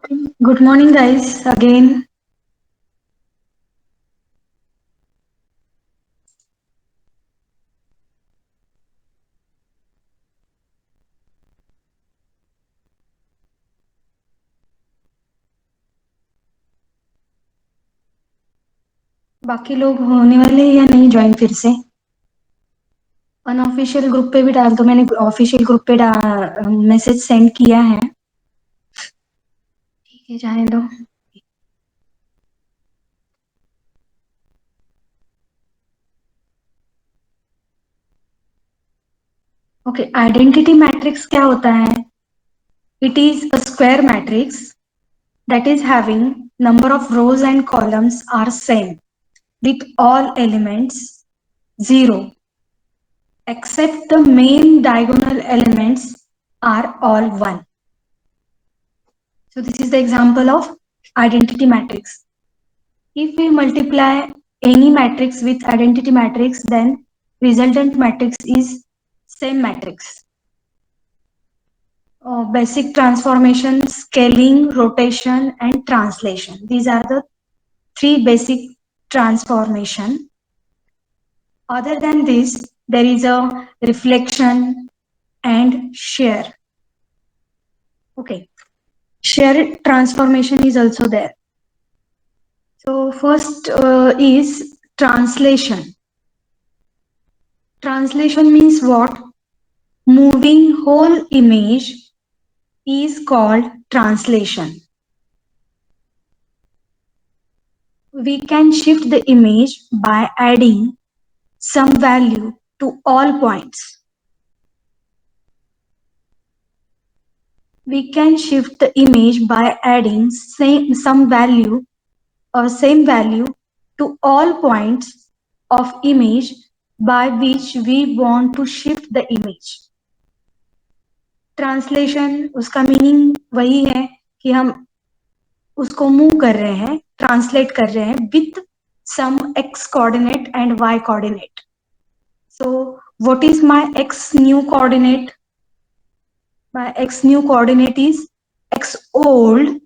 Okay. Good morning, guys. Again, बाकी लोग होने वाले हैं या नहीं ज्वाइन फिर से? अनऑफिशियल ग्रुप पे भी डाल दो, मैंने ऑफिशियल ग्रुप पे मैसेज सेंड किया है। ठीक है, जाने दो। ओके, आइडेंटिटी मैट्रिक्स क्या होता है? It is a square matrix that is having number of rows and columns are same with all elements 0 except the main diagonal elements are all 1. So this is the example of identity matrix. If we multiply any matrix with identity matrix, then resultant matrix is same matrix. Basic transformation, scaling, rotation, and translation. These are the three basic transformation. Other than this, there is a reflection and share. Okay, share transformation is also there. So first is translation. Translation means what? Moving whole image is called translation. We can shift the image by adding some value to all points. We can shift the image by adding some value or same value to all points of image by which we want to shift the image. Translation उसका meaning वही है कि हम उसको move कर रहे हैं, translate कर रहे हैं with some x coordinate and y coordinate. So what is my x new coordinate? My x new coordinate is x old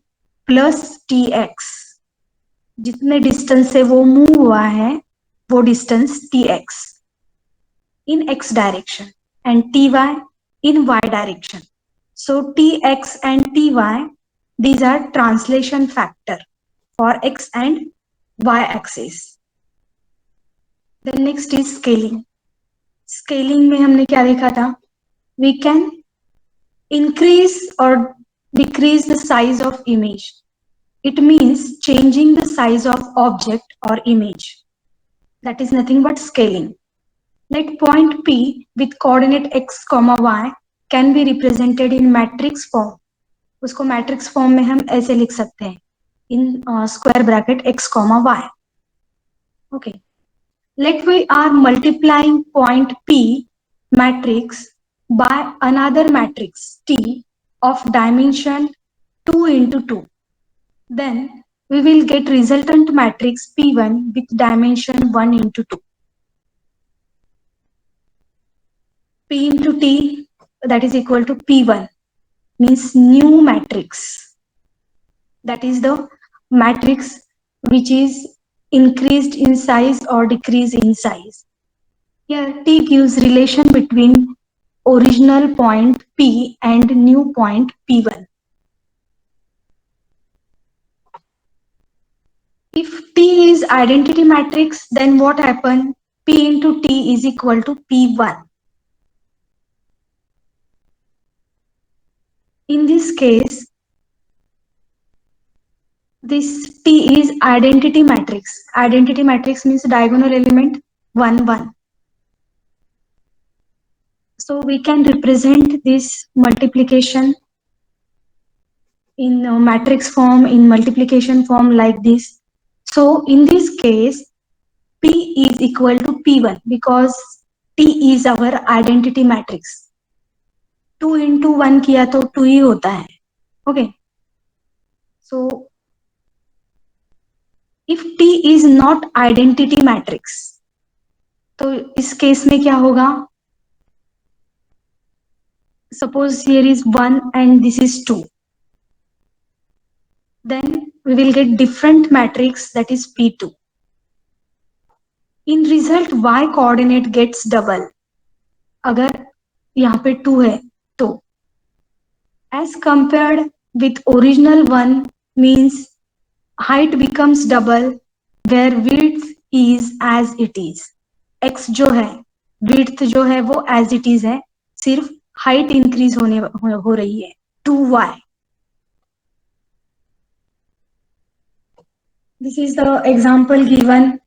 plus t x. जितने डिस्टेंस से वो मूव हुआ है वो distance t x in x direction and t y in y direction. So tx and ty, these are translation factor for x and y axis. Then next is scaling. Scaling में हमने क्या देखा था? We can increase or decrease the size of image. It means changing the size of object or image. That is nothing but scaling. Let point P with coordinate x, y can be represented in matrix form. उसको matrix form में हम ऐसे लिख सकते हैं in square bracket x, y. Okay. Let we are multiplying point P matrix by another matrix T of dimension 2 into 2. Then we will get resultant matrix P1 with dimension 1 into 2. P into T, that is equal to P1, means new matrix. That is the matrix which is increased in size or decreased in size. Here T gives relation between original point P and new point P1. If T is identity matrix, then what happen? P into T is equal to P1. In this case, this T is identity matrix. Identity matrix means diagonal element 1 1. So we can represent this multiplication in matrix form, in multiplication form like this. So in this case, P is equal to P1 because T is our identity matrix. 2 into 1 किया तो 2 ही होता है. Okay. So if T is not identity matrix, तो इस case में क्या होगा? Suppose here is 1 and this is 2. then we will get different matrix, that is P2. In result y coordinate gets double. अगर यहाँ पे 2 है तो as compared with original one means height becomes double where width is as it is. x जो है width जो है वो as it is है, सिर्फ height increase हो रही है 2y. This is the example given.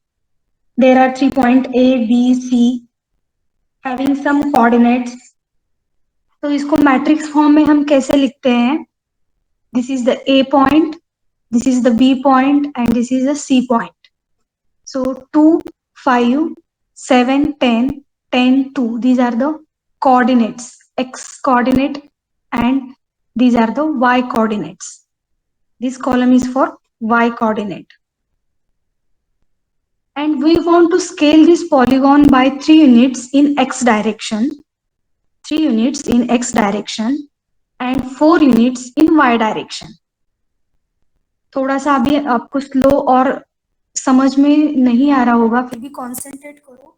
There are 3 points A, B, C having some coordinates. तो इसको मैट्रिक्स फॉर्म में हम कैसे लिखते हैं? This is the A point, this is the B point, and this is the C point. So 2, 5, 7, 10, 10, 2. These are the coordinates, x coordinate, and these are the y coordinates. This column is for y coordinate. And we want to scale this polygon by 3 units in x direction, 3 units in x direction, and 4 units in y direction. थोड़ा सा अभी आपको slow और समझ में नहीं आ रहा होगा, फिर भी कॉन्सेंट्रेट करो,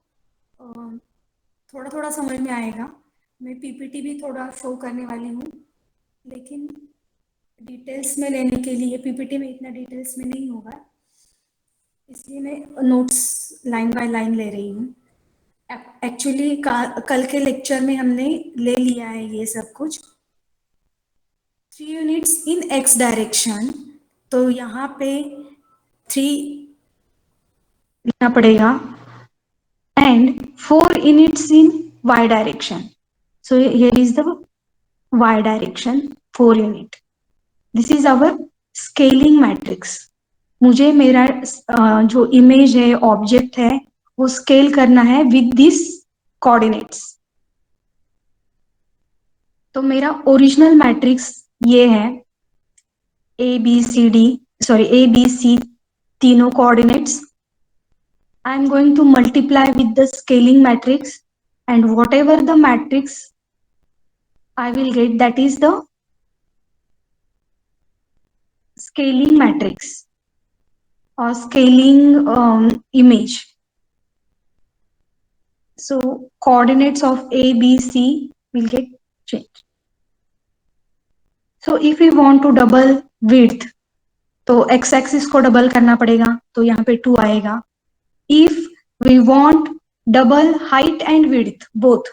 थोड़ा थोड़ा समझ में आएगा. मैं पीपीटी भी थोड़ा शो करने वाली हूँ, लेकिन डिटेल्स में लेने के लिए पीपीटी में इतना डिटेल्स में नहीं होगा, इसलिए मैं नोट्स लाइन बाय लाइन ले रही हूँ. एक्चुअली कल के लेक्चर में हमने ले लिया है ये सब कुछ. 3 यूनिट्स इन x डायरेक्शन, तो यहाँ पे 3 लिखना पड़ेगा, and 4 units in y direction. So here is the y direction 4 unit. This is our scaling matrix. मुझे मेरा जो इमेज है, ऑब्जेक्ट है, वो स्केल करना है विद दिस कोऑर्डिनेट्स. तो मेरा ओरिजिनल मैट्रिक्स ये है ए बी सी तीनों coordinates. I am going to multiply with the scaling matrix, and what ever the matrix I will get, that is the scaling matrix or scaling image. So coordinates of A, B, C will get changed. So if we want to double width, तो x axis को double करना पड़ेगा, तो यहाँ पे 2 आएगा. If we want double height and width both,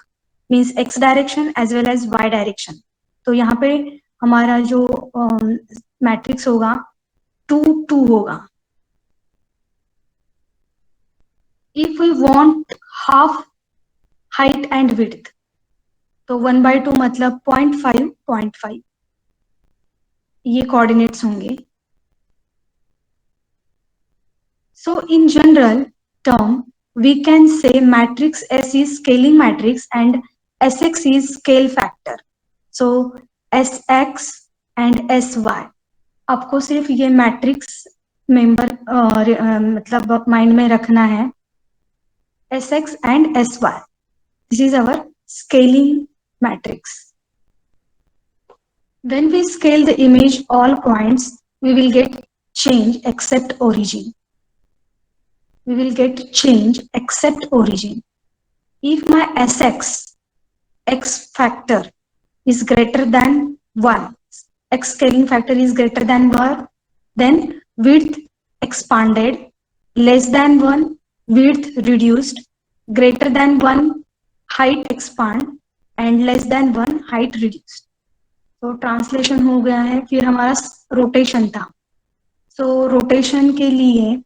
means x direction as well as y direction, तो यहाँ पे हमारा जो मैट्रिक्स होगा 2, 2 होगा. If we want half height and width, तो 1/2 मतलब 0.5, 0.5 ये कोऑर्डिनेट्स होंगे. So in general term, we can say matrix S is scaling matrix and Sx is scale factor. So Sx and Sy, आपको सिर्फ ये मैट्रिक्स मेंबर मतलब mind में रखना है. Sx and Sy, this is our scaling matrix. When we scale the image all points, we will get change except origin. We will get change except origin. If my Sx, x factor, is greater than 1, x scaling factor is greater than 1, then width expanded, less than 1, width reduced, greater than 1, height expand, and less than 1, height reduced. तो translation हो गया है. फिर हमारा rotation था. सो rotation के लिए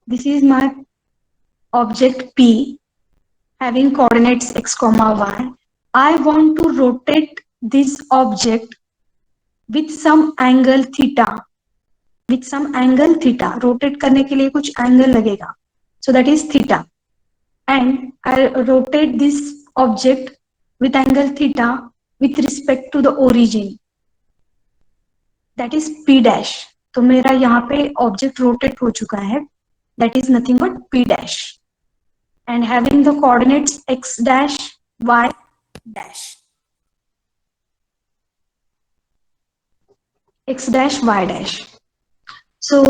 this is my object P having coordinates x, y. I want to rotate this object with some angle theta. With some angle theta. Rotate करने के लिए कुछ angle लगेगा. So that is theta. And I rotate this object with angle theta with respect to the origin. That is P dash. तो मेरा यहाँ पे object rotate हो चुका है. That is nothing but P dash. And having the coordinates x dash, y dash. X dash, y dash. सो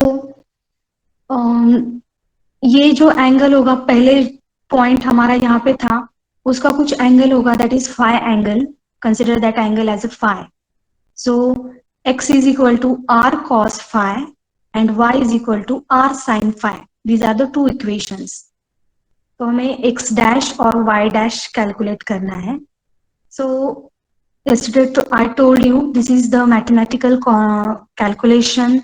ये जो angle होगा, पहले पॉइंट हमारा यहाँ पे था, उसका कुछ एंगल होगा, that is phi angle. Consider that angle as a phi. So x is equal to r cos phi and y is equal to r sin phi. These are the two equations. तो हमें x dash और y dash calculate करना है. So yesterday I told you this is the mathematical calculation,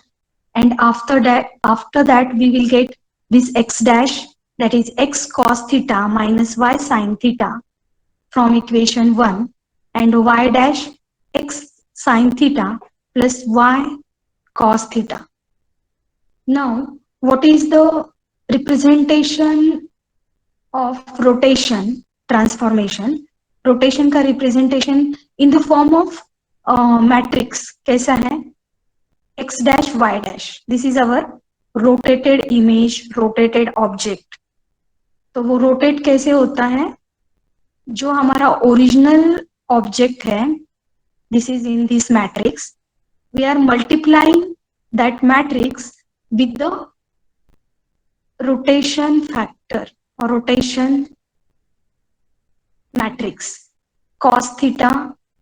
and after that we will get this x dash, that is x cos theta minus y sin theta from equation 1, and y dash x sin theta plus y cos theta. Now, what is the representation of rotation transformation? Rotation का representation in the form of matrix कैसा है? x dash y dash. This is our rotated image, rotated object. तो वो rotate कैसे होता है? जो हमारा ओरिजिनल ऑब्जेक्ट है, this is in this matrix, we are multiplying that matrix with the rotation factor or rotation matrix cos theta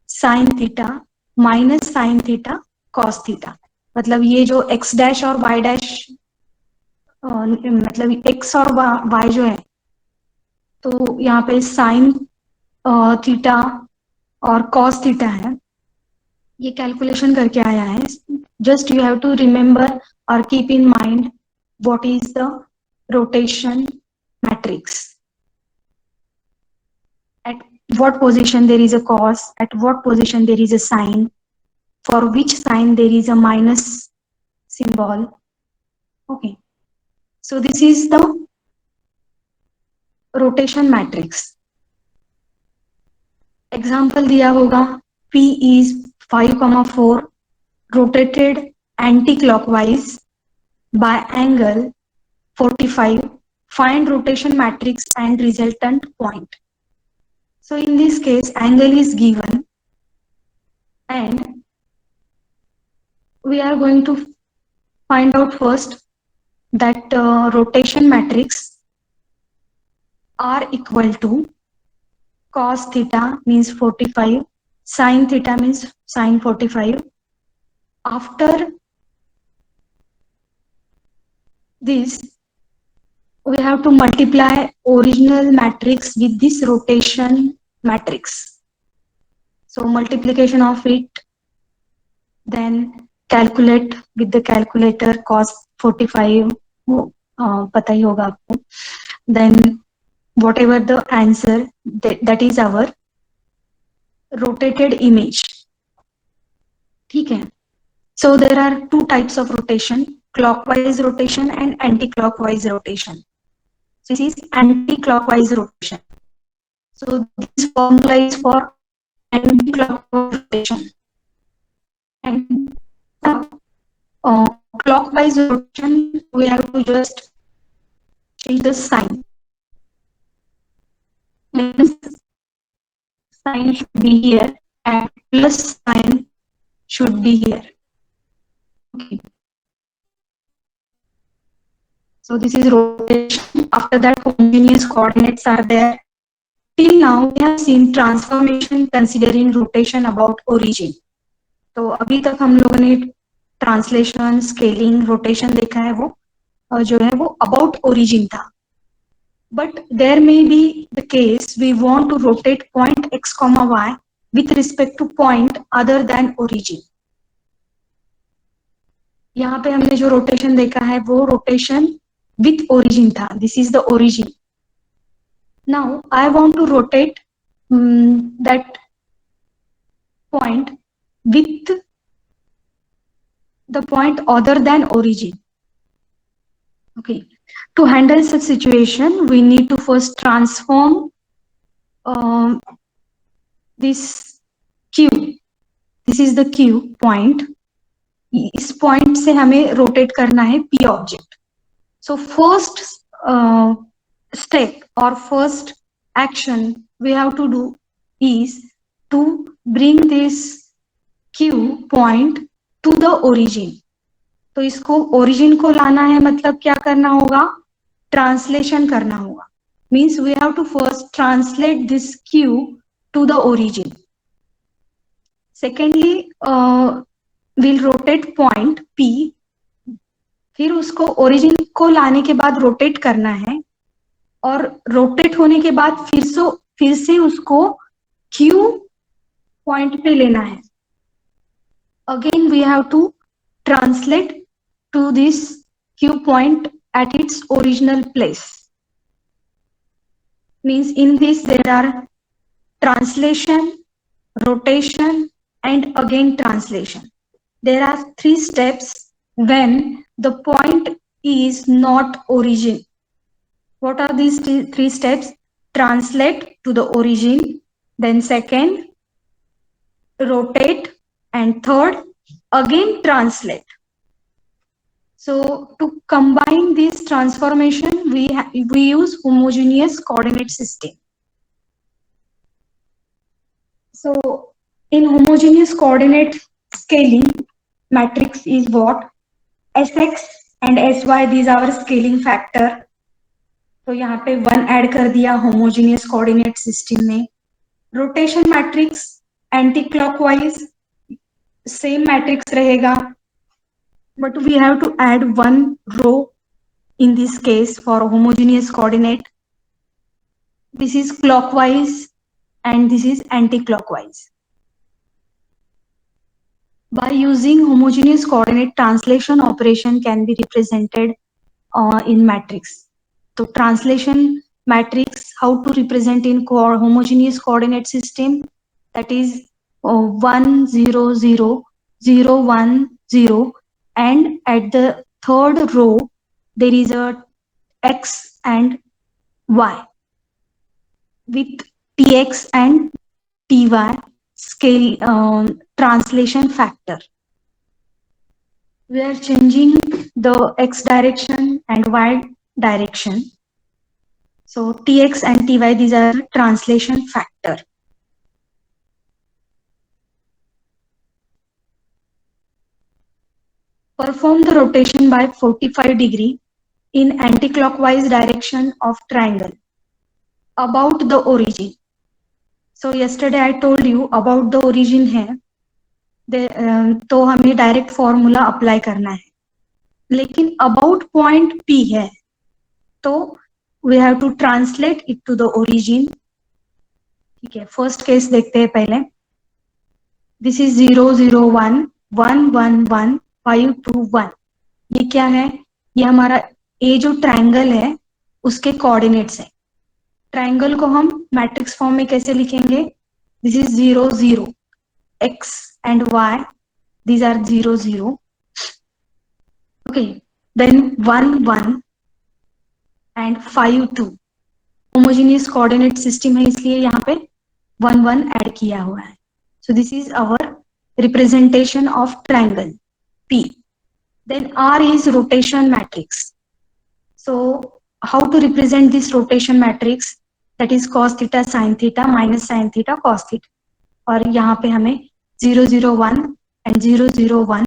sin theta minus sin theta cos theta. मतलब ये जो x dash और y dash, मतलब x और y जो है, तो यहाँ पे sin थीटा और cos थीटा है, ये कैलकुलेशन करके आया है. Just you have to remember और keep in mind what is the rotation matrix. At what position there is a cos, at what position there is a sin, for which sign there is a minus symbol. Okay, so this is the rotation matrix. Example दिया होगा, P is 5,4 rotated anti-clockwise by angle 45. Find rotation matrix and resultant point. So in this case, angle is given, and we are going to find out first that rotation matrix R equal to cos theta means 45, sin theta means sin 45. After this, we have to multiply original matrix with this rotation matrix. So multiplication of it, then calculate with the calculator cos 45, पता ही होगा आपको. Then whatever the answer, that is our rotated image. ठीक है. So there are two types of rotation, clockwise rotation and anti-clockwise rotation. So this is anti-clockwise rotation. So this formula is for anti-clockwise rotation. And clockwise rotation, we have to just change the sign. Means sign should be here and plus sign should be here. Okay. So this is rotation. After that, homogeneous coordinates are there. Till now, we have seen transformation considering rotation about origin. तो अभी तक हम लोगों ने translation, scaling, rotation देखा है, वो जो है वो अबाउट ओरिजिन था. But there may be the case we want to rotate point x, y with respect to point other than origin. यहाँ पे हमने जो रोटेशन देखा है वो रोटेशन विथ ओरिजिन था. This is the origin. Now I want to rotate that point with the point other than origin. Okay, to handle such situation, we need to first transform this q. This is the q point. इस point से हमें rotate करना है p object. So first step or first action we have to do is to bring this q point to the origin. तो इसको origin को लाना है, मतलब क्या करना होगा, ट्रांसलेशन करना होगा. Means we have to first translate this Q to the origin. Secondly will rotate point P. फिर उसको ओरिजिन को लाने के बाद रोटेट करना है, और रोटेट होने के बाद फिर से उसको क्यू पॉइंट पे लेना है. Again we have to translate to this Q point at its original place. Means in this there are translation, rotation, and again translation. There are 3 steps when the point is not origin. What are these 3 steps? Translate to the origin, then second, rotate, and third, again translate. So to combine this transformation, we use homogeneous coordinate system. So in homogeneous coordinate scaling, matrix is what? Sx and Sy, these are our scaling factor. तो यहाँ पे 1 add कर दिया homogeneous coordinate system में. Rotation matrix anti clockwise, same matrix रहेगा, but we have to add 1 row in this case for homogeneous coordinate. This is clockwise and this is anti-clockwise. By using homogeneous coordinate, translation operation can be represented in matrix. So translation matrix, how to represent in homogeneous coordinate system, that is 1 0 0 0 1 0, and at the third row there is a x and y with tx and ty scale translation factor. We are changing the x direction and y direction. So tx and ty, these are translation factor. Perform the rotation by 45 degree in anti-clockwise direction of triangle about the origin. So yesterday I told you about the origin है, तो हमें direct formula apply करना है, लेकिन about point P है, तो we have to translate it to the origin. ठीक है, फर्स्ट केस देखते हैं पहले. This is 0 0 1 1 1 1 5 2 1. ये क्या है? ये हमारा ए जो ट्रायंगल है उसके कोऑर्डिनेट्स है. ट्रायंगल को हम मैट्रिक्स फॉर्म में कैसे लिखेंगे? This is 0 0, x and y, these are 0 0. Okay, then 1 1 and 5 2. homogeneous coordinate system है, इसलिए यहाँ पे 1 1 ऐड किया हुआ है. So this is our representation of triangle P. Then R is rotation matrix. So how to represent this rotation matrix? That is cos theta sin theta minus sin theta cos theta. और यहाँ पे हमें 0 0 1 and 0 0 1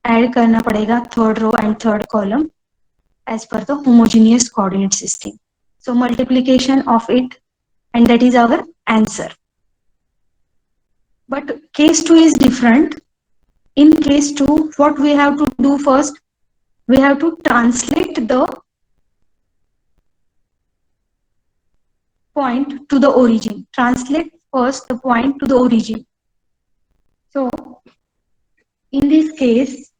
add करना पड़ेगा third row and third column as per the homogeneous coordinate system. So multiplication of it, and that is our answer. But case 2 is different. In case 2, what we have to do first? We have to translate the point to the origin. Translate first the point to the origin. So in this case,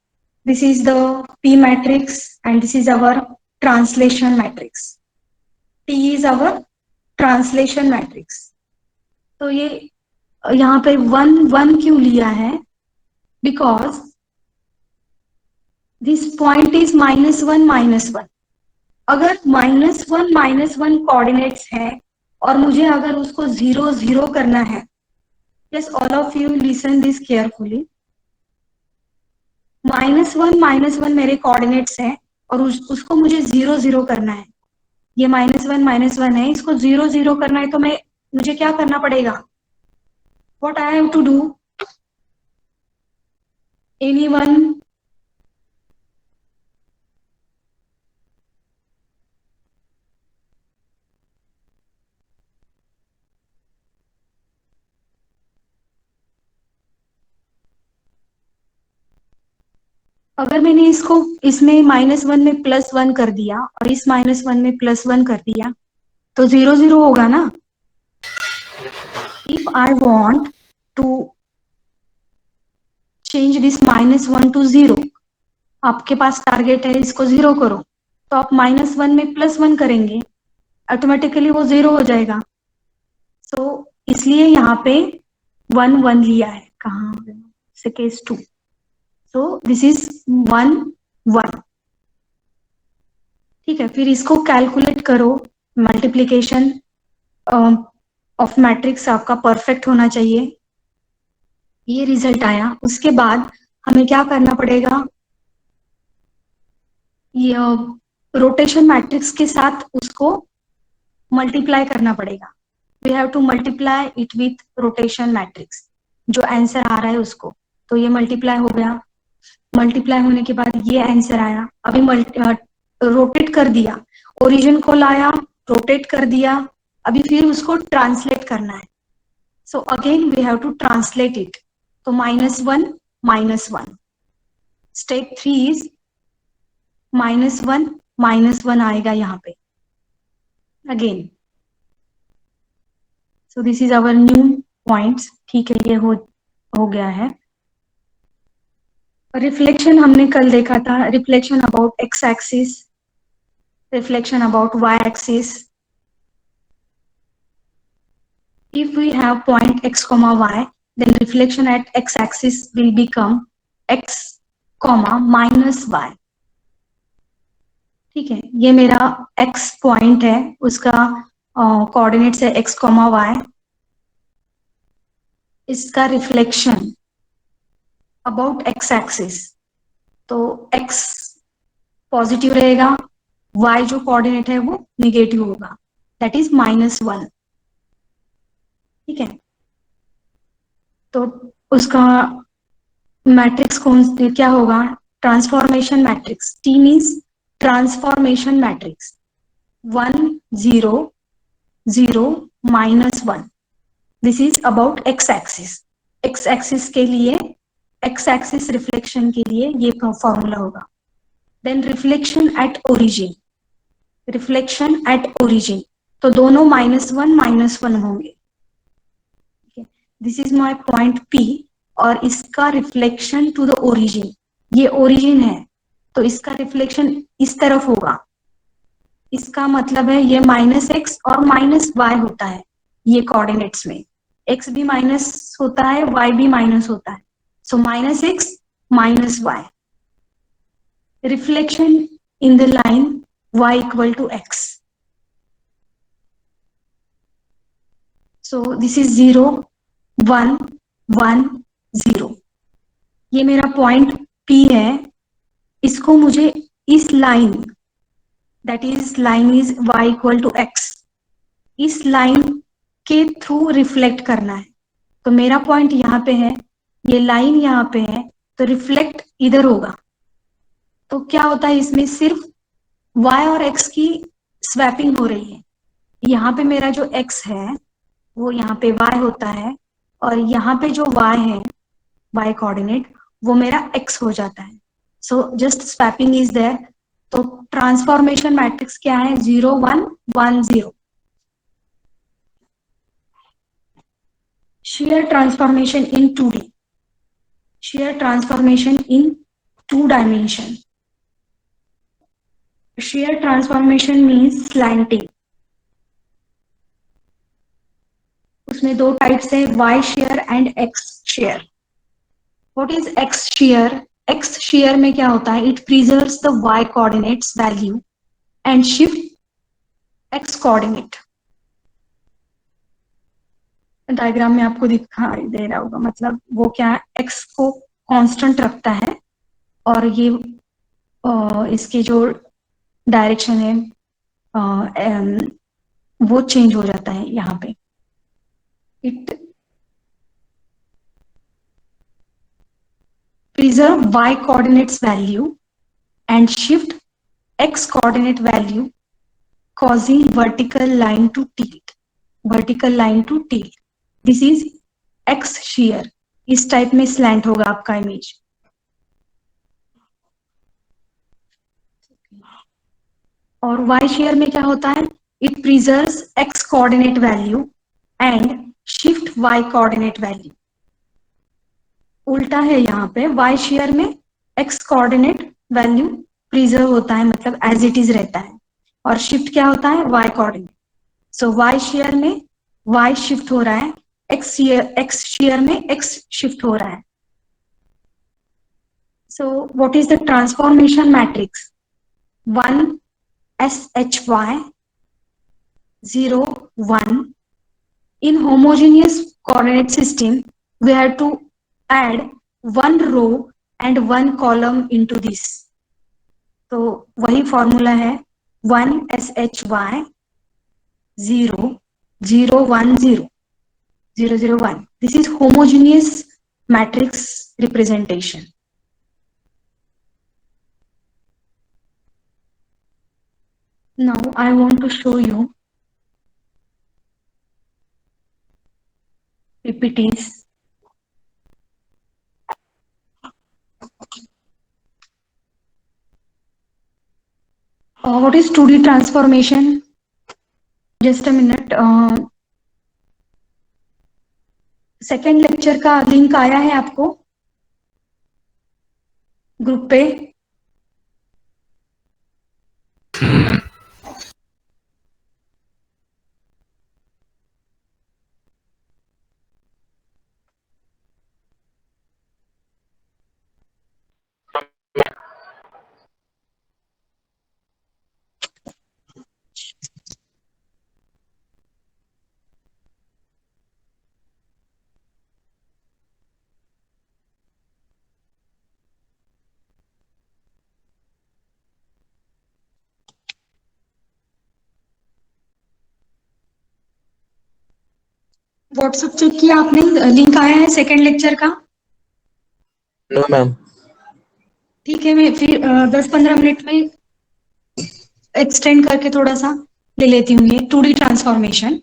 this is the P matrix and this is our translation matrix. T is our translation matrix. तो ये यहाँ पे 1 1 क्यों लिया है? Because this point is -1 -1. अगर -1 coordinates है और मुझे अगर उसको 0 0 करना है, yes, all of you listen this carefully. -1 मेरे कोऑर्डिनेट्स हैं और उसको मुझे 0 0 करना है. ये -1 है, इसको 0 0 करना है, तो मुझे क्या करना पड़ेगा? What I have to do? Anyone अगर मैंने इसको इसमें -1 में +1 कर दिया और इस -1 में +1 कर दिया तो 0 0 होगा ना. If I want to change this -1 to 0, आपके पास टारगेट है इसको 0 करो, तो आप -1 में +1 करेंगे, ऑटोमेटिकली वो 0 हो जाएगा. सो इसलिए यहाँ पे 1 1 लिया है. कहाँ से केस 2. So this is 1 1. ठीक है, फिर इसको कैलकुलेट करो. मल्टीप्लीकेशन ऑफ मैट्रिक्स आपका परफेक्ट होना चाहिए. ये रिजल्ट आया. उसके बाद हमें क्या करना पड़ेगा, ये रोटेशन मैट्रिक्स के साथ उसको मल्टीप्लाई करना पड़ेगा. We have to multiply it with rotation matrix. जो आंसर आ रहा है उसको, तो ये मल्टीप्लाई हो गया. मल्टीप्लाई होने के बाद ये आंसर आया. अभी रोटेट कर दिया, ओरिजिन को लाया, रोटेट कर दिया. अभी फिर उसको ट्रांसलेट करना है. So again we have to translate it. तो -1 -1. स्टेप 3 इज -1 आएगा यहाँ पे again. So this is our new points. ठीक है, ये हो गया है. रिफ्लेक्शन हमने कल देखा था. Reflection about x axis, reflection about y axis. If we have point x comma y, then reflection at x axis will become x comma minus y. ठीक है, ये मेरा x पॉइंट है, उसका कोऑर्डिनेट्स है x comma y. इसका reflection about x axis, तो x positive रहेगा, y जो कोऑर्डिनेट है वो निगेटिव होगा, दैट इज -1. ठीक है, तो उसका मैट्रिक्स क्या होगा, transformation matrix. T means transformation matrix. 1 0 0 -1. This is about x axis. X axis के लिए, एक्स एक्सिस रिफ्लेक्शन के लिए ये फॉर्मूला होगा. Then reflection at origin. Reflection at origin, तो दोनों -1 -1 होंगे. This is my point P और इसका रिफ्लेक्शन टू द ओरिजिन, ये ओरिजिन है, तो इसका रिफ्लेक्शन इस तरफ होगा. इसका मतलब है ये -x और -y होता है. ये कोऑर्डिनेट्स में x भी माइनस होता है, y भी माइनस होता है. So -x -y. Reflection in the line y equal to x. So this is 0 1 1 0. ये मेरा पॉइंट P है. इसको मुझे इस line, that is line is y equal to x, इस लाइन के थ्रू रिफ्लेक्ट करना है. तो मेरा पॉइंट यहाँ पे है, ये लाइन यहाँ पे है, तो रिफ्लेक्ट इधर होगा. तो क्या होता है इसमें, सिर्फ y और x की स्वैपिंग हो रही है. यहाँ पे मेरा जो x है वो यहाँ पे y होता है, और यहाँ पे जो y है, y कोऑर्डिनेट, वो मेरा x हो जाता है. So just swapping is there. तो ट्रांसफॉर्मेशन मैट्रिक्स क्या है, 0 1 1 0. shear transformation in 2D. shear transformation in 2 dimension. shear transformation means slanting. उसमें दो टाइप्स है, y shear and x shear. What is x shear? x shear में क्या होता है, it preserves the y coordinates value and shift x coordinate. Diagram में आपको दिखाई दे रहा होगा, मतलब वो क्या है, x को कांस्टेंट रखता है और ये इसके जो डायरेक्शन है वो चेंज हो जाता है यहाँ पे. It preserve y coordinates value and shift x coordinate value, causing vertical line to tilt. vertical line to tilt. This is x shear. इस टाइप में स्लैंट होगा आपका इमेज. और वाई शेयर में क्या होता है, it preserves x coordinate value and shift by coordinate value. उल्टा है यहाँ पे, वाई शेयर में एक्स कोऑर्डिनेट वैल्यू प्रिजर्व होता है, मतलब एज इट इज रहता है, और शिफ्ट क्या होता है, वाई कोऑर्डिनेट। सो वाई शेयर में वाई शिफ्ट हो रहा है, एक्स शेयर में एक्स शिफ्ट हो रहा है। सो what is the transformation matrix, 1 SHY 0 1। In homogeneous coordinate system we have to add one row and one column into this, तो वही फॉर्मूला है 1 SHY 0 0 1 0 0 0 1। This is homogeneous matrix representation. Now I want to show you PPTs. What is 2D transformation? Just a minute. Second lecture का link आया है आपको group पे? WhatsApp check किया आपने? लिंक आया है सेकेंड लेक्चर का? No ma'am. ठीक है, मैं फिर 10-15 मिनट में एक्सटेंड करके थोड़ा सा ले लेती हूँ ये 2D transformation.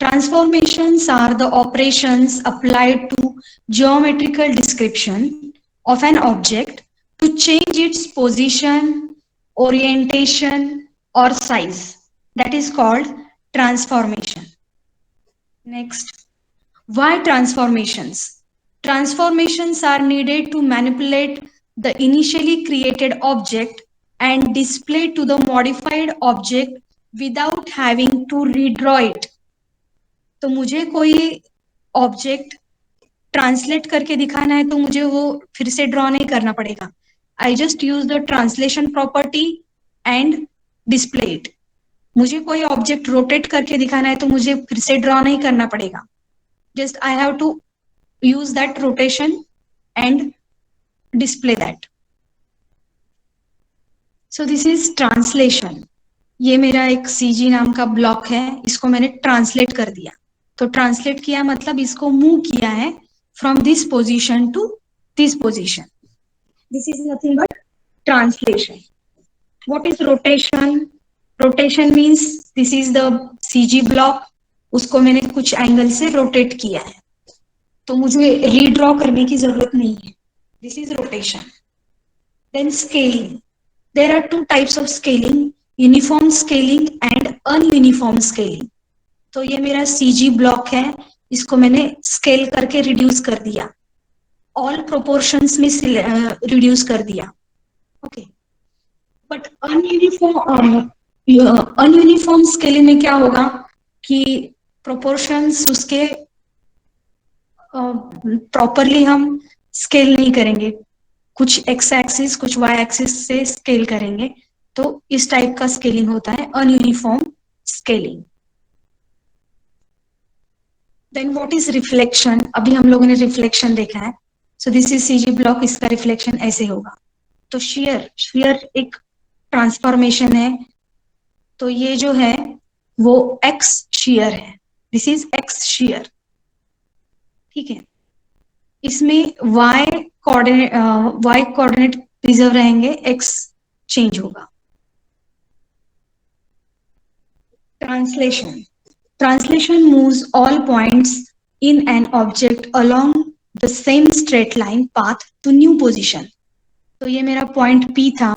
Transformations are the operations applied to geometrical description of an object to change its position, orientation, or size. That is called transformation. Next, why transformations? Transformations are needed to manipulate the initially created object and display to the modified object without having to redraw it. तो मुझे कोई object translate करके दिखाना है तो मुझे वो फिर से ड्रॉ नहीं करना पड़ेगा। I just use the translation property and display it. मुझे कोई ऑब्जेक्ट रोटेट करके दिखाना है तो मुझे फिर से ड्रॉ नहीं करना पड़ेगा, just I have to use that rotation and display that. So this is translation. ये मेरा एक सीजी नाम का ब्लॉक है, इसको मैंने ट्रांसलेट कर दिया। तो ट्रांसलेट किया मतलब इसको मूव किया है from this position to this position. This is nothing but translation. What is rotation? Rotation means this is the CG block, उसको मैंने कुछ एंगल से रोटेट किया है, तो मुझे रीड्रॉ करने की जरूरत नहीं है। This is rotation. Then scaling. There are 2 types of scaling, uniform scaling and ununiform scaling. तो ये मेरा सीजी ब्लॉक है, इसको मैंने स्केल करके रिड्यूस कर दिया, ऑल प्रोपोर्शंस में रिड्यूस कर दिया। ओके, बट अनयूनिफॉर्म स्केलिंग में क्या होगा कि प्रोपोर्शंस उसके प्रॉपरली हम स्केल नहीं करेंगे, कुछ एक्स एक्सिस कुछ वाई एक्सिस से स्केल करेंगे, तो इस टाइप का स्केलिंग होता है ununiform scaling. Then what is reflection? अभी हम लोगों ने रिफ्लेक्शन देखा है। So this is CG block, इसका रिफ्लेक्शन ऐसे होगा। तो शेयर एक ट्रांसफॉर्मेशन है, तो ये जो है वो एक्स शेयर है, दिस इज एक्स शेयर। ठीक है, इसमें वाई कोऑर्डिनेट प्रिजर्व रहेंगे, एक्स चेंज होगा। Translation. Translation moves all points in an object along the same straight line path to new position. तो ये मेरा पॉइंट P था,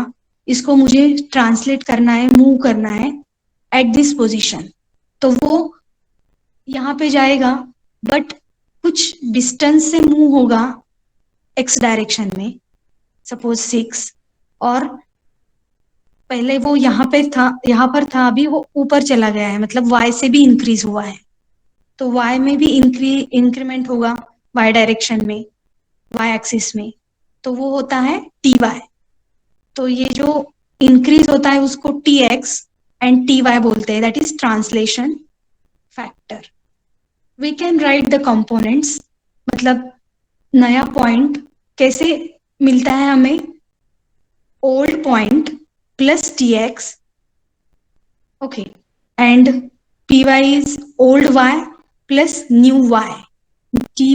इसको मुझे ट्रांसलेट करना है, मूव करना है एट दिस पोजीशन, तो वो यहाँ पे जाएगा बट कुछ डिस्टेंस से मूव होगा एक्स डायरेक्शन में, सपोज 6, और पहले वो यहाँ पे था, यहाँ पर था, अभी वो ऊपर चला गया है, मतलब y से भी इंक्रीज हुआ है, तो y में भी इंक्रीमेंट होगा y डायरेक्शन में, y एक्सिस में, तो वो होता है ty। तो ये जो इंक्रीज होता है उसको tx एंड ty बोलते हैं, that is translation factor. We can write the components, मतलब नया पॉइंट कैसे मिलता है हमें, old point plus tx, okay, and py is old y plus new y, ty।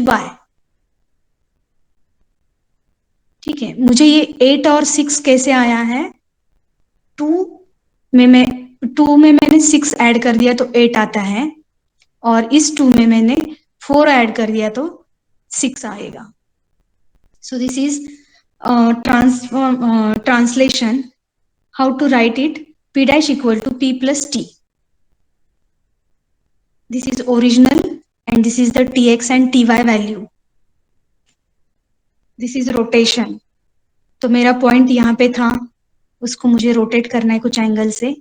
ठीक है, मुझे ये 8 और 6 कैसे आया है, 2 में मैंने 6 ऐड कर दिया तो 8 आता है, और इस 2 में मैंने 4 ऐड कर दिया तो 6 आएगा। So this is translation, how to write it, p dash equal to p plus t, this is original and this is the tx and ty value, this is rotation। तो मेरा पॉइंट यहाँ पे था, उसको मुझे रोटेट करना है कुछ एंगल से,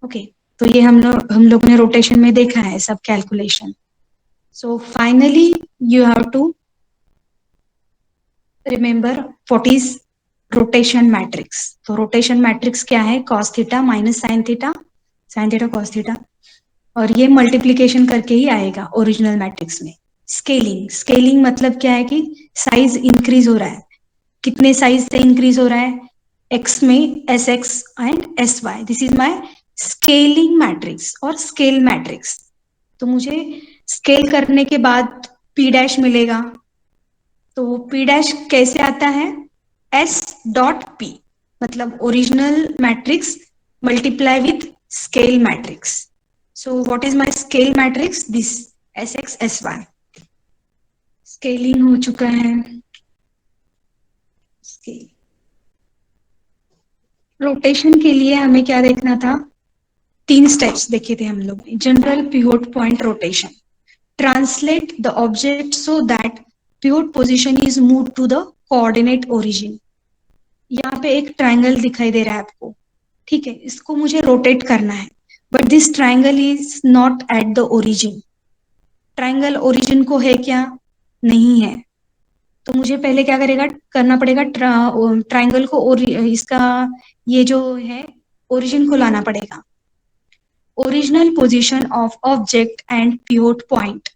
ओके। तो ये हम लोग ने रोटेशन में देखा है सब calculation. So finally you have to remember what is rotation matrix. तो रोटेशन मैट्रिक्स क्या है, cos theta minus sine theta, sine theta cos theta, और ये मल्टीप्लीकेशन करके ही आएगा ओरिजिनल मैट्रिक्स में। स्केलिंग मतलब क्या है कि साइज इंक्रीज हो रहा है, कितने साइज से इंक्रीज हो रहा है, x में sx and sy, this is my scaling matrix और स्केल मैट्रिक्स। तो मुझे स्केल करने के बाद p डैश मिलेगा, तो p डैश कैसे आता है, s डॉट p, मतलब original matrix multiply with scale matrix. So what is my scale matrix, this sx sy। Scaling हो चुका है। रोटेशन के लिए हमें क्या देखना था, 3 स्टेप्स देखे थे हम लोग। General pivot point rotation, translate the object so that pivot position is move to the coordinate origin. यहाँ पे एक ट्रायंगल दिखाई दे रहा है आपको, ठीक है, इसको मुझे रोटेट करना है, but this triangle is not at the origin. Triangle origin को है क्या, नहीं है, तो मुझे पहले क्या करना पड़ेगा, ट्रायंगल को और इसका ये जो है ओरिजिन को लाना पड़ेगा। Original position of object and pivot point,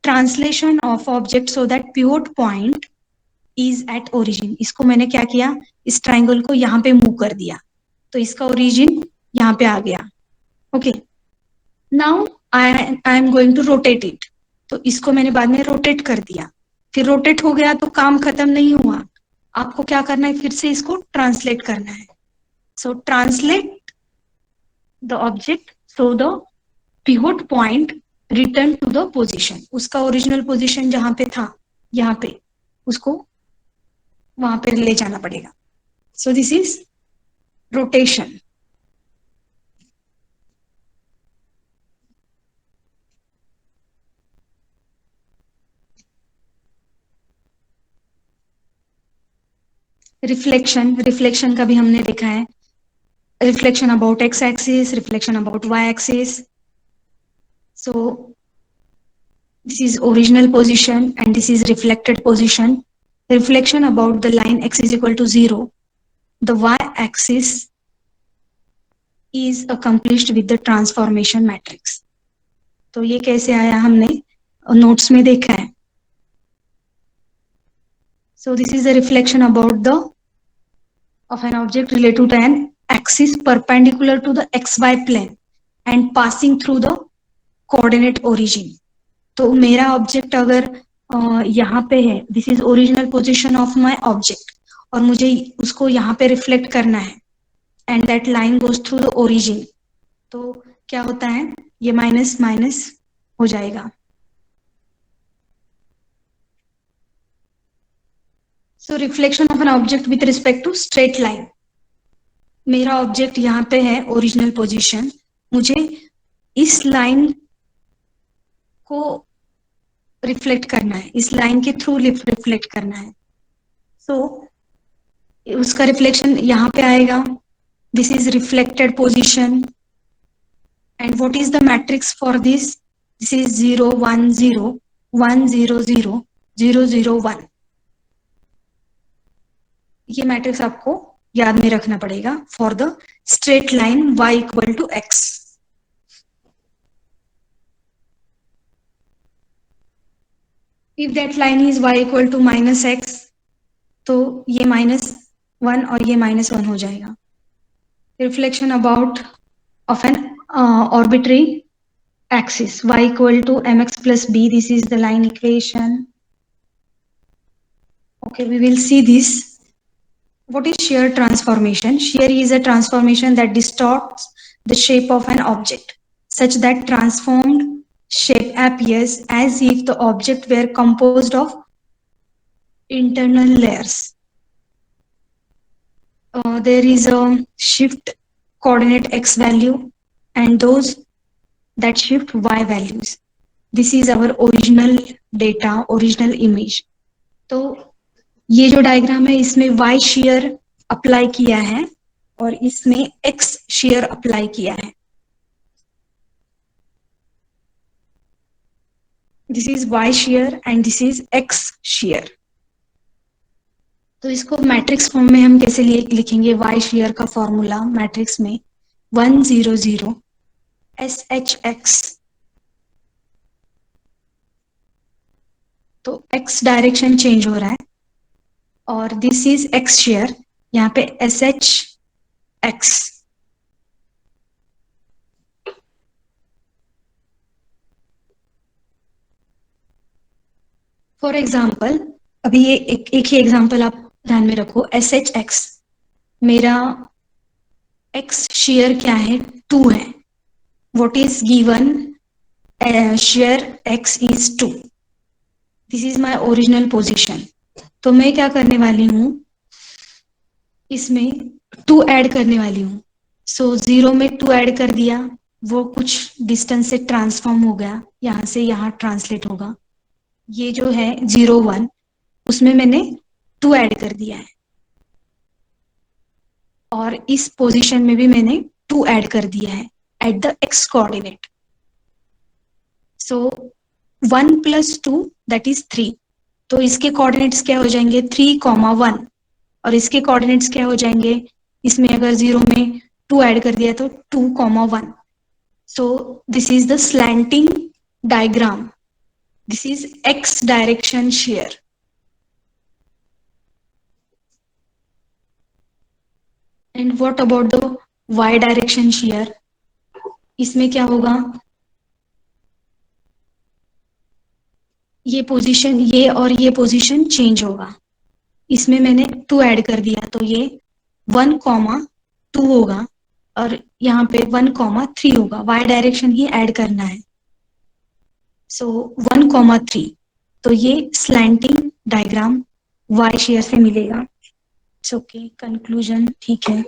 translation of object so that pivot point is at origin. इसको मैंने क्या किया, इस ट्रायंगल को यहाँ पे मूव कर दिया, तो इसका ओरिजिन यहाँ पे आ गया, okay. Now I am going to rotate it, तो इसको मैंने बाद में रोटेट कर दिया, फिर रोटेट हो गया तो काम खत्म नहीं हुआ, आपको क्या करना है, फिर से इसको ट्रांसलेट करना है। So translate the object so the pivot point return to the position, उसका ओरिजिनल पोजीशन जहां पे था यहाँ पे, उसको वहां पे ले जाना पड़ेगा। So this is rotation. Reflection का भी हमने देखा है, reflection about x axis, reflection about y axis. So this is original position and this is reflected position. Reflection about the line x is equal to 0, the y axis is accomplished with the transformation matrix। तो ये कैसे आया, हमने notes में देखा है। So this is the reflection about the of an object related to an axis perpendicular to the xy plane and passing through the coordinate origin। तो मेरा ऑब्जेक्ट अगर यहाँ पे है, this is original position of my object, और मुझे उसको यहाँ पे रिफ्लेक्ट करना है and that line goes through the origin, तो क्या होता है, ये माइनस माइनस हो जाएगा। So reflection of an object with respect to straight line. मेरा ऑब्जेक्ट यहाँ पे है ओरिजिनल पोजीशन, मुझे इस लाइन को रिफ्लेक्ट करना है, इस लाइन के थ्रू रिफ्लेक्ट करना है. सो उसका रिफ्लेक्शन यहाँ पे आएगा. This is reflected position. And what is the matrix for this? This is 0 1 0 1 0 0 0 0 1. ये मैट्रिक्स आपको याद में रखना पड़ेगा for the straight line y equal to x. If that line is y equal to minus x, तो ये -1 और ये -1 हो जाएगा. Reflection about of an arbitrary axis y equal to mx plus b. This is the line equation. Okay, we will see this. What is shear transformation? Shear is a transformation that distorts the shape of an object such that transformed shape appears as if the object were composed of internal layers. There is a shift coordinate x value and those that shift y values. This is our original data, original image. तो ये जो diagram है इसमें y shear apply किया है और इसमें x shear apply किया है. This is y shear and this is x shear. तो इसको मैट्रिक्स फॉर्म में हम कैसे लिखेंगे? y shear का फॉर्मूला मैट्रिक्स में 1 0 0 SHX. तो x डायरेक्शन चेंज हो रहा है और दिस इज x शेयर, यहाँ पे SHX. फॉर एग्जाम्पल, अभी ये एक ही एग्जाम्पल आप ध्यान में रखो. SHX मेरा x शेयर क्या है? 2 है. What is given? Share x is 2. This is my original position. तो मैं क्या करने वाली हूं? इसमें 2 ऐड करने वाली हूं. सो 0 में 2 ऐड कर दिया, वो कुछ डिस्टेंस से ट्रांसफॉर्म हो गया, यहां से यहां ट्रांसलेट होगा. ये जो है 0 1, उसमें मैंने 2 ऐड कर दिया है और इस पोजीशन में भी मैंने 2 ऐड कर दिया है at the x coordinate. So 1 + 2 that is 3. तो इसके कोऑर्डिनेट्स क्या हो जाएंगे? 3, 1 और इसके कोऑर्डिनेट्स क्या हो जाएंगे? इसमें अगर 0 में 2 ऐड कर दिया तो 2, 1. सो this is the slanting diagram. This is x direction share. And what about the y direction share? इसमें क्या होगा? ये पोजीशन, ये और ये पोजीशन चेंज होगा. इसमें मैंने 2 ऐड कर दिया तो ये 1, 2 होगा और यहाँ पे 1, 3 होगा. y डायरेक्शन ही ऐड करना है. सो 1, 3. तो ये स्लैंटिंग डायग्राम y शेयर से मिलेगा. It's okay. कंक्लूजन ठीक है.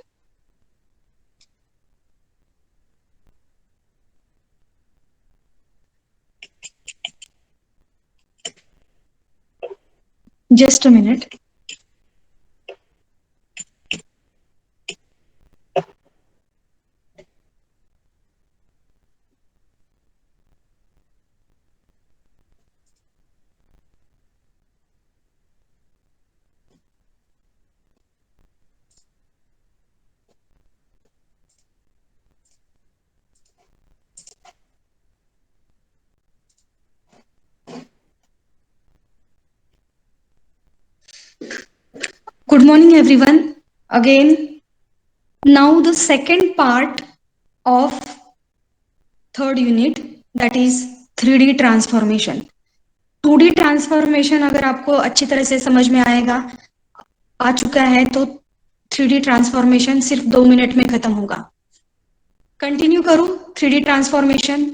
Just a minute. Good morning everyone. Again, now the second part of third unit, that is 3D transformation. 2D transformation अगर आपको अच्छी तरह से समझ में आ चुका है तो 3D ट्रांसफॉर्मेशन सिर्फ 2 मिनट में खत्म होगा. कंटिन्यू करूं 3D ट्रांसफॉर्मेशन.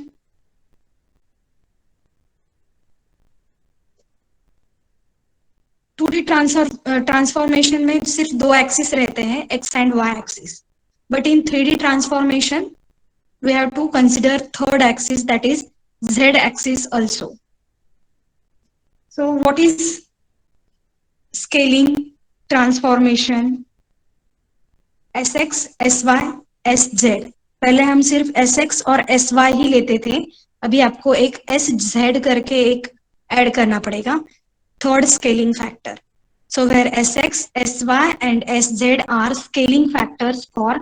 2D ट्रांसफॉर्मेशन में सिर्फ दो एक्सिस रहते हैं, x and y axis, but in 3D transformation we have to consider third axis, that is z axis also. So what is scaling transformation? sx, sy, sz. पहले हम सिर्फ sx और sy ही लेते थे, अभी आपको एक sz करके एक ऐड करना पड़ेगा, third scaling factor. So where sx, sy and sz are scaling factors for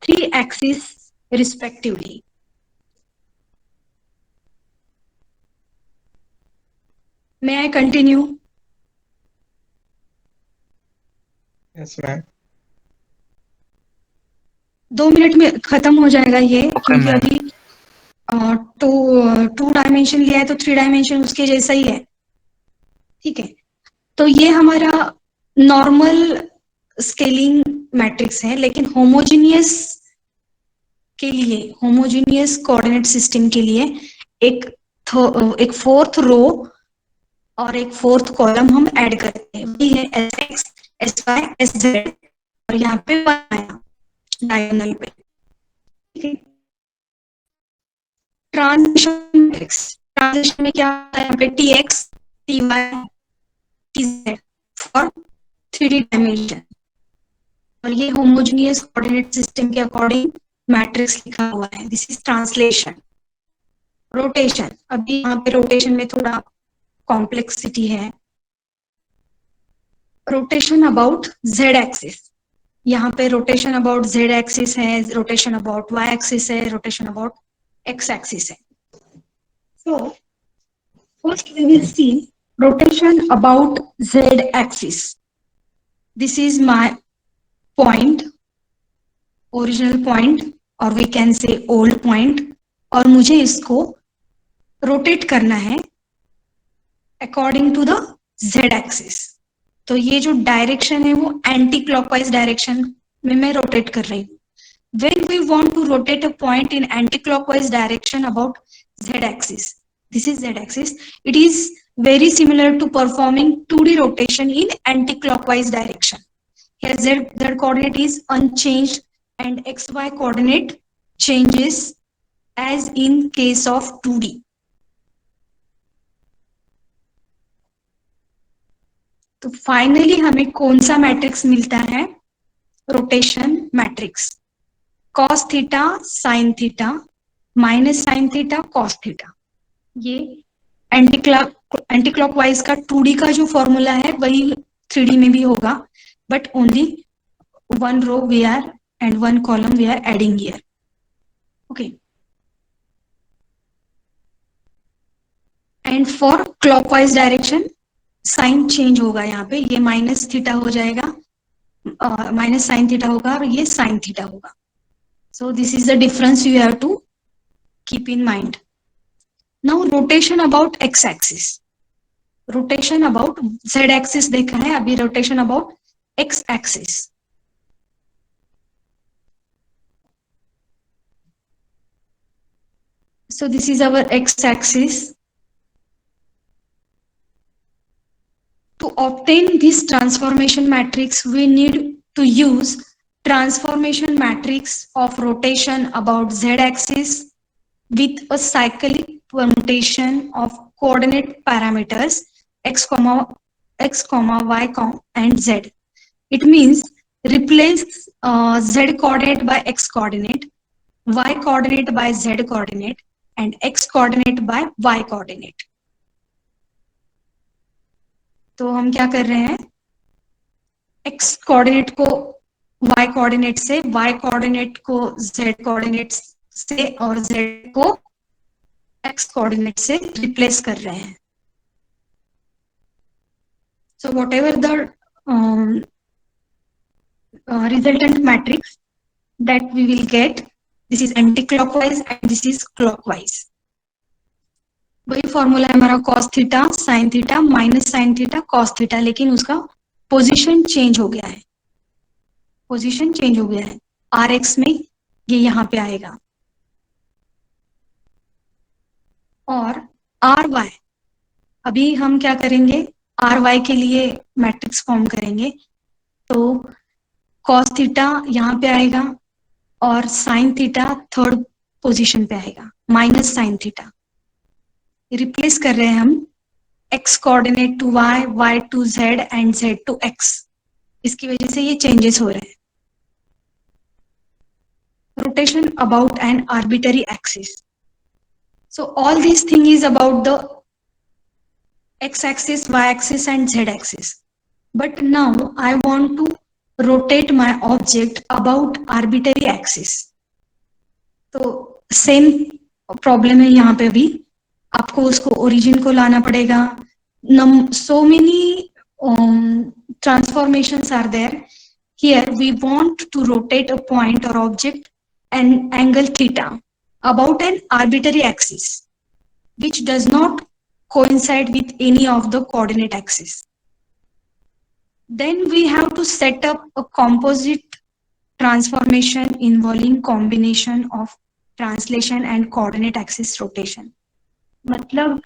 3 axes respectively. May I continue? Yes, ma'am. 2 minute में खत्म हो जाएगा ये, क्योंकि ma'am. अभी टू डायमेंशन लिया है तो 3 डायमेंशन उसके जैसा ही है. ठीक है, तो ये हमारा नॉर्मल स्केलिंग मैट्रिक्स है, लेकिन होमोजीनियस के लिए, होमोजीनियस कोऑर्डिनेट सिस्टम के लिए एक फोर्थ रो और एक फोर्थ कॉलम हम ऐड करते हैं, वही है sx, sy, sz, और यहाँ पे डायगोनल पे. ट्रांजिशन मैट्रिक्स, ट्रांजिशन में क्या होता है, यहाँ पे tx, ty, tz for 3D dimension, और ये होमोजेनियस कोऑर्डिनेट सिस्टम के अकॉर्डिंग मैट्रिक्स लिखा हुआ है. This is translation. रोटेशन, अभी यहाँ पे रोटेशन में थोड़ा कॉम्प्लेक्सिटी है. रोटेशन अबाउट z एक्सिस, यहाँ पे रोटेशन अबाउट z एक्सिस है, रोटेशन अबाउट y एक्सिस है, रोटेशन अबाउट x एक्सिस है. So first we will see rotation about z axis. This is my point, original point, or we can say old point, और मुझे इसको rotate करना है according to the z axis. तो ये जो direction है वो एंटी क्लॉकवाइज डायरेक्शन में मैं रोटेट कर रही हूँ. When we want to rotate a point in anti-clockwise direction about z-axis, this is z-axis, it is very similar to performing 2D rotation in anti-clockwise direction. Here z coordinate is unchanged and xy coordinate changes as in case of 2D. तो finally हमें कौन सा matrix मिलता है, rotation matrix. cos theta sin theta minus sin theta cos theta. ये anti clockwise का 2D का जो फॉर्मूला है वही 3D में भी होगा, but only 1 row we are and 1 column we are adding here. Okay, and for clockwise direction sign change होगा, यहाँ पे ये माइनस थीटा हो जाएगा, माइनस साइन थीटा होगा और ये साइन थीटा होगा. So this is the difference you have to keep in mind. Now rotation about x-axis. Rotation about z-axis देखा है, अभी rotation about x-axis. So this is our x-axis. To obtain this transformation matrix, we need to use transformation matrix of rotation about z-axis with a cyclic permutation of coordinate parameters x, y, and z. It means replace z coordinate by x coordinate, y coordinate by z coordinate, and x coordinate by y coordinate. तो हम क्या कर रहे हैं, x coordinate को y coordinate से, y coordinate को z coordinate से और z को x कोऑर्डिनेट से रिप्लेस कर रहे हैं. So whatever the resultant matrix that we will get, this is anti-clockwise and this is clockwise. वही फॉर्मूला है हमारा cos theta sin theta minus sin theta cos theta, लेकिन उसका पोजीशन चेंज हो गया है, पोजीशन चेंज हो गया है. rx में ये यहाँ पे आएगा, और ry अभी हम क्या करेंगे, आर वाई के लिए मैट्रिक्स फॉर्म करेंगे तो कॉस थीटा यहाँ पे आएगा और साइन थीटा थर्ड पोजीशन पे आएगा, माइनस साइन थीटा। रिप्लेस कर रहे हैं हम x coordinate to y, y to z and z to x। इसकी वजह से ये चेंजेस हो रहे हैं। Rotation about an arbitrary axis. So all these thing is about the x-axis, y-axis and z-axis. But now I want to rotate my object about arbitrary axis. तो same problem है यहाँ पे भी, आपको उसको ओरिजिन को लाना पड़ेगा। So many transformations are there. Here we want to rotate a point or object and angle theta about an arbitrary axis which does not coincide with any of the coordinate axes. Then we have to set up a composite transformation involving combination of translation and coordinate axis rotation. मतलब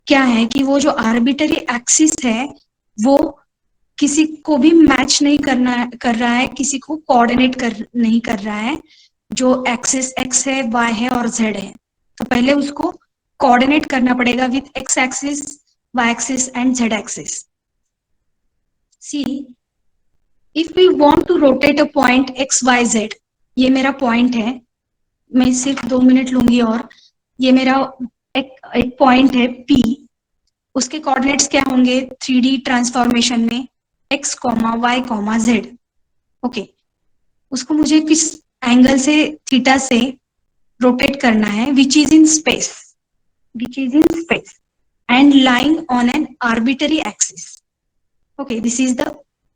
क्या है कि वो जो arbitrary axis है वो किसी को भी मैच नहीं कर रहा है, किसी को कोऑर्डिनेट नहीं कर रहा है। जो एक्सिस x है, y है और z है, तो पहले उसको कोऑर्डिनेट करना पड़ेगा with x axis, y axis and z axis. See if we want to rotate a point x y z, ये मेरा पॉइंट है, मैं सिर्फ 2 मिनट लूंगी और ये मेरा एक पॉइंट है P, उसके कोऑर्डिनेट्स क्या होंगे 3D ट्रांसफॉर्मेशन में x, y, z। ओके, उसको मुझे किस एंगल से थीटा से रोटेट करना है which is in space and lying on an arbitrary axis. Okay, this is the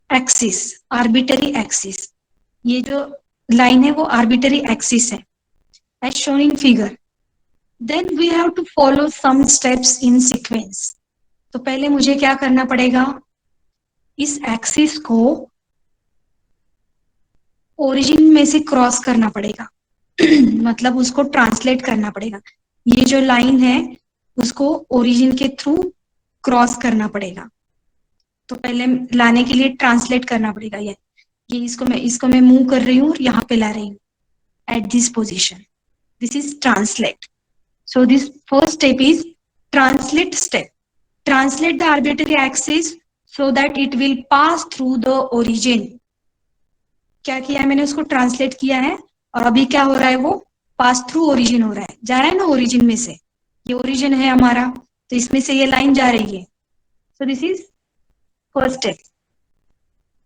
axis, arbitrary axis. ये जो लाइन है वो arbitrary axis है as shown in figure. Then we have to follow some steps in sequence. तो पहले मुझे क्या करना पड़ेगा, इस एक्सिस को ओरिजिन में से क्रॉस करना पड़ेगा मतलब उसको ट्रांसलेट करना पड़ेगा। ये जो लाइन है उसको ओरिजिन के थ्रू क्रॉस करना पड़ेगा। तो पहले लाने के लिए ट्रांसलेट करना पड़ेगा। ये इसको मैं मूव कर रही हूँ और यहाँ पे ला रही हूँ at this position. This is translate. So this first step is translate step. Translate the arbitrary axis so that it will pass through the origin. क्या किया है मैंने, उसको ट्रांसलेट किया है और अभी क्या हो रहा है, वो पास थ्रू ओरिजिन हो रहा है, जा रहा है ना ओरिजिन में से। ये ओरिजिन है हमारा, तो इसमें से ये लाइन जा रही है। So this is first step.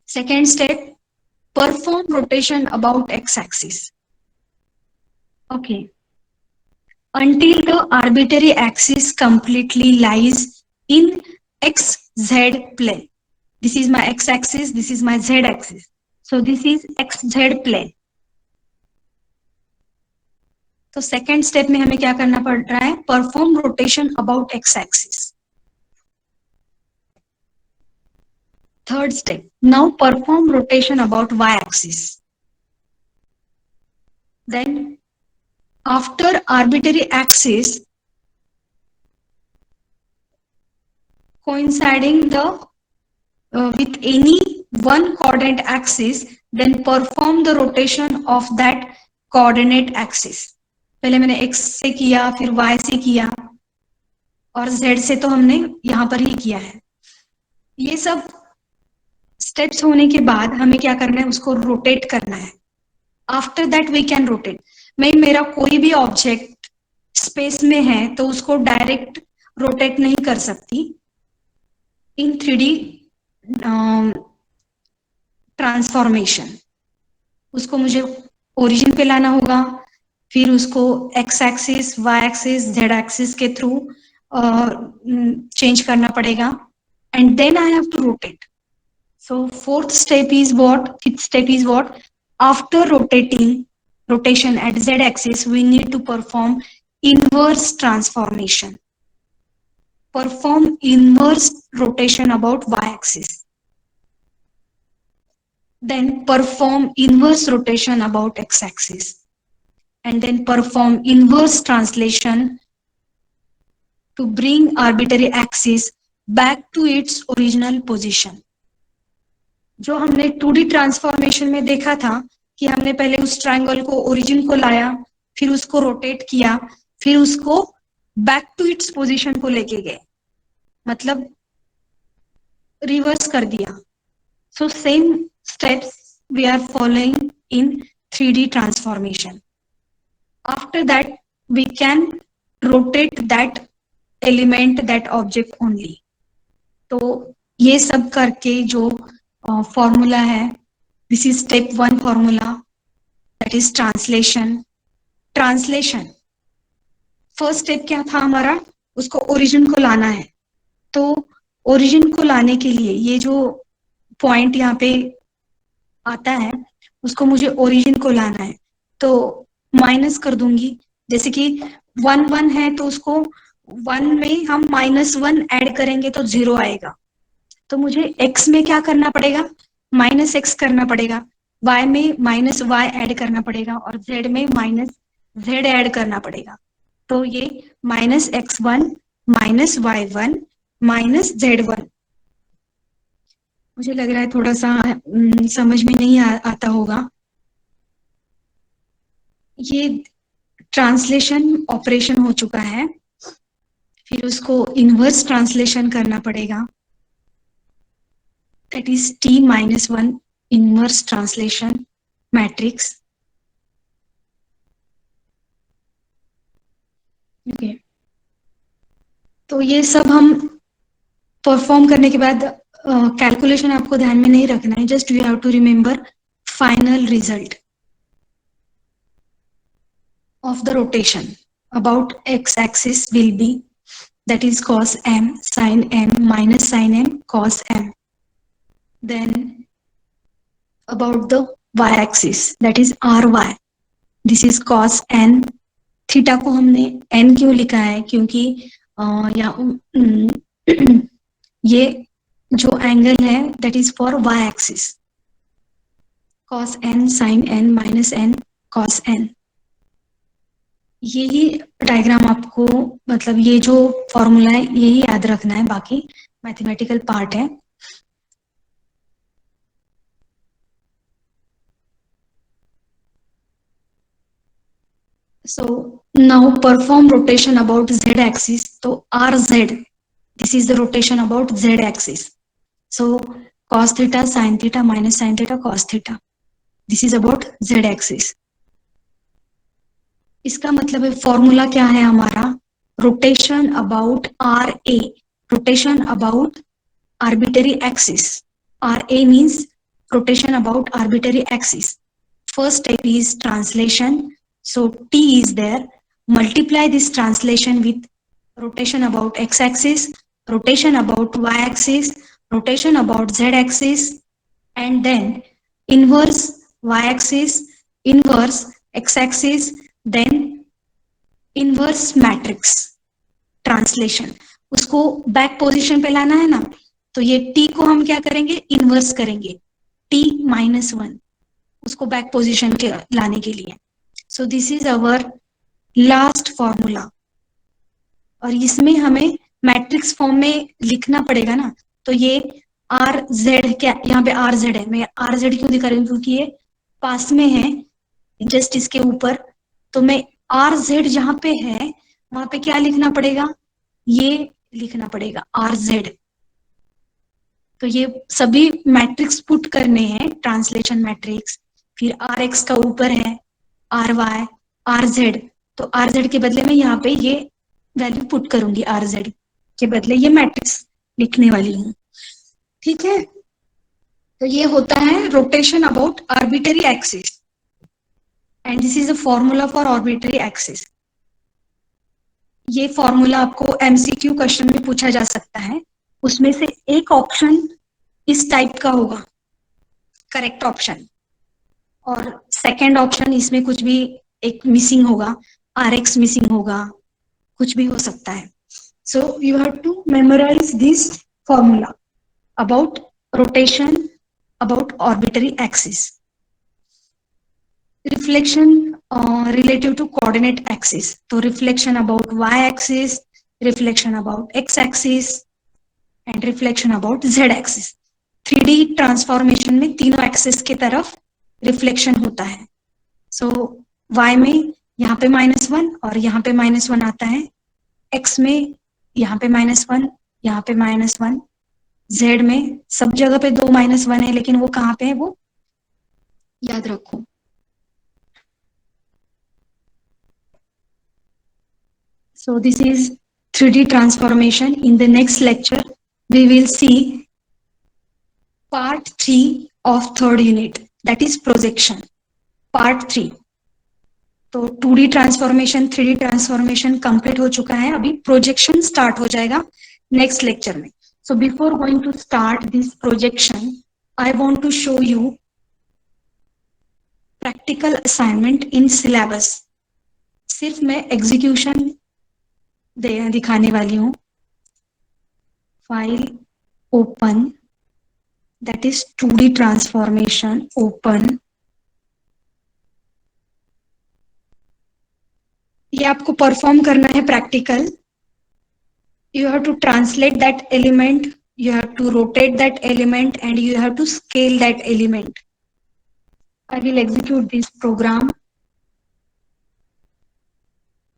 Second step, perform rotation about x axis. Okay, until the arbitrary axis completely lies in xz plane. This is my x axis, this is my z axis. So this is xz plane. तो second step में हमें क्या करना पड़ रहा है, perform rotation about x axis. Third step, now perform rotation about y axis. Then after arbitrary axis coinciding the with any one coordinate axis, then perform the rotation of that coordinate axis. पहले मैंने x से किया, फिर y से किया और z से तो हमने यहां पर ही किया है। ये सब स्टेप्स होने के बाद हमें क्या करना है, उसको रोटेट करना है। After that we can rotate. मैं मेरा कोई भी ऑब्जेक्ट स्पेस में है तो उसको डायरेक्ट रोटेट नहीं कर सकती। इन 3D ट्रांसफॉर्मेशन उसको मुझे ओरिजिन पे लाना होगा, फिर उसको x axis, y axis, z axis के थ्रू चेंज करना पड़ेगा and then I have to rotate. So fourth step is what, after rotation at z axis we need to perform inverse transformation. Perform inverse rotation about y axis. Then perform inverse rotation about x axis. And then perform inverse translation to bring arbitrary axis back to its original position. जो हमने 2D transformation में देखा था कि हमने पहले उस triangle को ओरिजिन को लाया, फिर उसको रोटेट किया, फिर उसको बैक टू इट्स पोजीशन को लेके गए, मतलब रिवर्स कर दिया. So same steps we are following in 3D transformation. After that, we can rotate that element, that object only. तो ये सब करके जो फॉर्मूला है, this is step 1 formula, that is translation. Translation first step क्या था हमारा, उसको ओरिजिन को लाना है. तो ओरिजिन को लाने के लिए ये जो पॉइंट यहाँ पे आता है उसको मुझे ओरिजिन को लाना है, तो माइनस कर दूंगी. जैसे कि 1 1 है तो उसको 1 में हम -1 ऐड करेंगे तो 0 आएगा. तो मुझे x में क्या करना पड़ेगा, -x करना पड़ेगा, y में -y ऐड करना पड़ेगा और z में -z ऐड करना पड़ेगा. तो ये -x1 -y1 -z1. मुझे लग रहा है थोड़ा सा समझ में नहीं आता होगा. ये ट्रांसलेशन ऑपरेशन हो चुका है, फिर उसको इनवर्स ट्रांसलेशन करना पड़ेगा, that is t-1 inverse translation matrix. Okay. तो ये सब हम परफॉर्म करने के बाद कैलकुलेशन आपको ध्यान में नहीं रखना है, just you have to remember final result of the rotation about x axis will be, that is cos m sin m minus sin m cos m. Then about the y axis, that is ry, this is cos n. Theta को हमने n क्यों लिखा है, क्योंकि ये जो angle है that is for y axis, cos n sin n minus n cos n. यही डायग्राम आपको, मतलब ये जो फॉर्मूला है यही याद रखना है, बाकी मैथमेटिकल पार्ट है. So now perform rotation about z axis. तो rz, this is the rotation about z axis. So cos theta sin theta minus sin theta cos theta, this is about z axis. इसका मतलब है formula क्या है हमारा, rotation about R A, rotation about arbitrary axis. R A means rotation about arbitrary axis. First step is translation, so t is there, multiply this translation with rotation about x axis, rotation about y axis, rotation about z axis, and then inverse y axis, inverse x axis, then inverse matrix translation. उसको back position पे लाना है ना, तो ये t को हम क्या करेंगे, इनवर्स करेंगे, t-1 उसको बैक पोजीशन के लाने के लिए. So this is our last formula. और इसमें हमें मैट्रिक्स फॉर्म में लिखना पड़ेगा ना, तो ये आर जेड, क्या यहाँ पे आर जेड है, मैं आर जेड क्यों दिखा रही हूँ, क्योंकि ये पास में है जस्ट इसके ऊपर. तो मैं आर जेड जहाँ पे है वहां पे क्या लिखना पड़ेगा, ये लिखना पड़ेगा आर जेड. तो ये सभी मैट्रिक्स पुट करने हैं, ट्रांसलेशन मैट्रिक्स. फिर आर एक्स का ऊपर है आर वाई आर जेड, तो आर जेड के बदले में यहाँ पे ये वैल्यू पुट करूंगी, आर जेड के बदले ये मैट्रिक्स लिखने वाली हूँ. ठीक है, तो ये होता है rotation about arbitrary axis, and this is a formula for arbitrary axis. ये फॉर्मूला आपको एमसीक्यू क्वेश्चन में पूछा जा सकता है, उसमें से एक ऑप्शन इस टाइप का होगा करेक्ट ऑप्शन, और सेकेंड ऑप्शन इसमें कुछ भी एक मिसिंग होगा, आर एक्स मिसिंग होगा, कुछ भी हो सकता है. So you have to memorize this formula about rotation about arbitrary axis. Reflection relative to coordinate axis, तो reflection about y axis, reflection about x axis, and reflection about Z axis. 3D transformation में तीनों axis की तरफ reflection होता है। सो y में यहाँ पे -1 और यहाँ पे -1 आता है, x में यहाँ पे -1, यहाँ पे -1, z में सब जगह पे 2 -1 है, लेकिन वो कहाँ पे है वो याद रखो। So this is 3D transformation. In the next lecture, we will see part 3 of third unit, that is projection. Part 3. तो 2D transformation 3D transformation complete हो चुका है, अभी प्रोजेक्शन स्टार्ट हो जाएगा नेक्स्ट लेक्चर में। So before going to start this projection, I want to show you practical assignment in syllabus. सिर्फ मैं एग्जीक्यूशन दिखाने वाली हूँ। File open, that is 2D transformation, open. ये आपको परफॉर्म करना है practical. You have to translate that element, you have to rotate that element, and you have to scale that element. I will execute this program.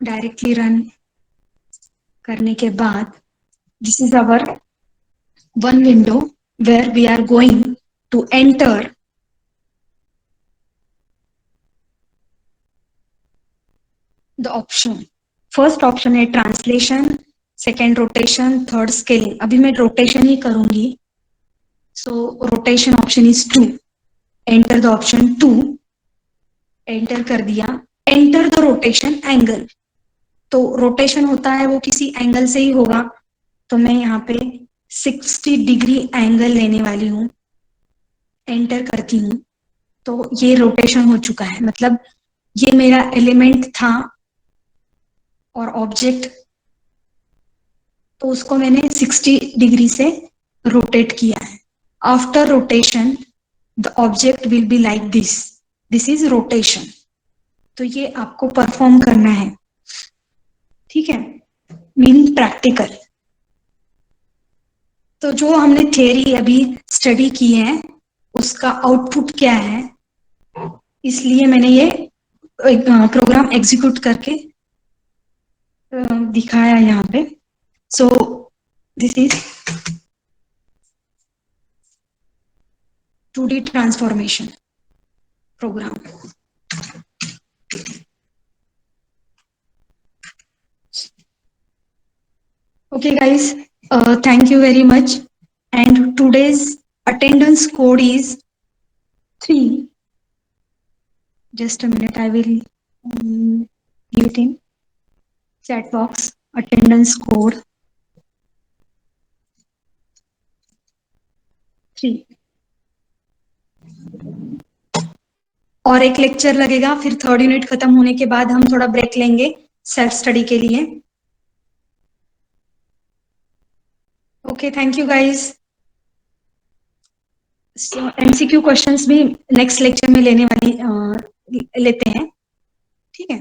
Directly run करने के बाद, this is our one window where we are going to enter the option. First option है translation, second rotation, third scaling. अभी मैं rotation ही करूंगी। So rotation option is 2। Enter the option 2। Enter कर दिया। Enter the rotation angle. तो rotation होता है वो किसी एंगल से ही होगा, तो मैं यहाँ पे 60 डिग्री एंगल लेने वाली हूँ। एंटर करती हूँ तो ये रोटेशन हो चुका है, मतलब ये मेरा एलिमेंट था और ऑब्जेक्ट, तो उसको मैंने 60 डिग्री से रोटेट किया है। After rotation the object will be like this, this is rotation. तो ये आपको परफॉर्म करना है, ठीक है, मीनिंग प्रैक्टिकल। तो जो हमने थियरी अभी स्टडी की है उसका आउटपुट क्या है, इसलिए मैंने ये प्रोग्राम एग्जीक्यूट करके दिखाया यहाँ पे। सो this is 2D transformation program. Okay guys, thank you very much, and today's attendance code is 3. Just a minute, I will give it in chat box. Attendance code 3. और एक लेक्चर लगेगा, फिर third unit खत्म होने के बाद हम थोड़ा ब्रेक लेंगे सेल्फ स्टडी के लिए। Okay, thank you guys. MCQ questions भी नेक्स्ट लेक्चर में लेते हैं, ठीक है।